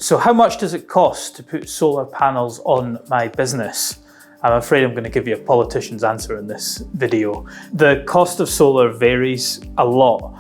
So how much does it cost to put solar panels on my business? I'm afraid I'm going to give you a politician's answer in this video. The cost of solar varies a lot.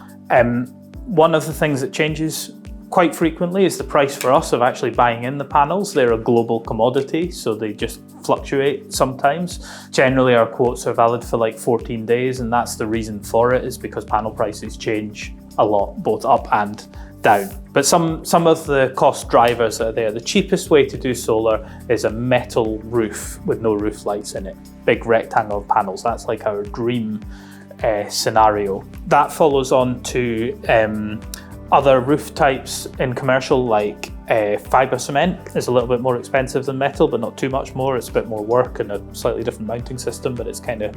One of the things that changes quite frequently is the price for us of actually buying in the panels. They're a global commodity, so they just fluctuate sometimes. Generally, our quotes are valid for like 14 days, and that's the reason for it, is because panel prices change a lot, both up and down. But some of the cost drivers that are there. The cheapest way to do solar is a metal roof with no roof lights in it. Big rectangle of panels. That's like our dream scenario. That follows on to other roof types in commercial, like fibre cement is a little bit more expensive than metal, but not too much more. It's a bit more work and a slightly different mounting system, but it's kind of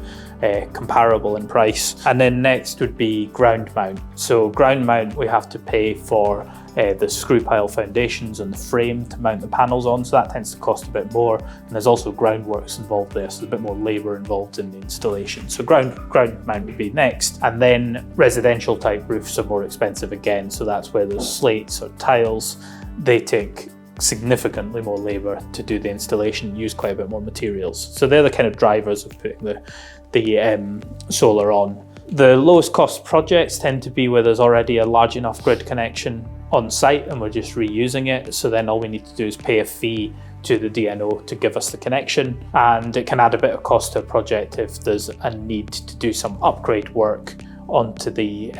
comparable in price. And then next would be ground mount. So ground mount, we have to pay for the screw pile foundations and the frame to mount the panels on, so that tends to cost a bit more. And there's also groundworks involved there, so there's a bit more labour involved in the installation. So ground mount would be next. And then residential type roofs are more expensive again, so that's where there's slates or tiles. They take significantly more labour to do the installation, use quite a bit more materials. So they're the kind of drivers of putting the solar on. The lowest cost projects tend to be where there's already a large enough grid connection on site and we're just reusing it. So then all we need to do is pay a fee to the DNO to give us the connection, and it can add a bit of cost to a project if there's a need to do some upgrade work onto the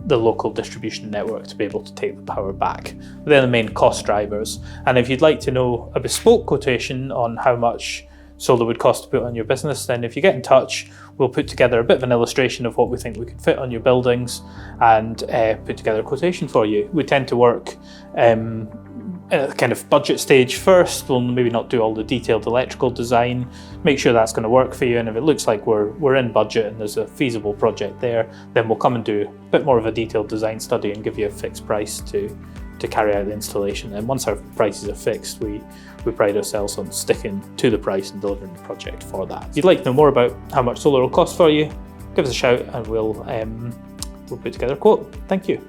local distribution network to be able to take the power back. They're the main cost drivers. And if you'd like to know a bespoke quotation on how much solar would cost to put on your business, then if you get in touch, we'll put together a bit of an illustration of what we think we could fit on your buildings and put together a quotation for you. We tend to work at a kind of budget stage first. We'll maybe not do all the detailed electrical design, make sure that's going to work for you, and if it looks like we're in budget and there's a feasible project there, then we'll come and do a bit more of a detailed design study and give you a fixed price to carry out the installation. And once our prices are fixed, we pride ourselves on sticking to the price and delivering the project for that. If you'd like to know more about how much solar will cost for you, give us a shout and we'll put together a quote. Thank you.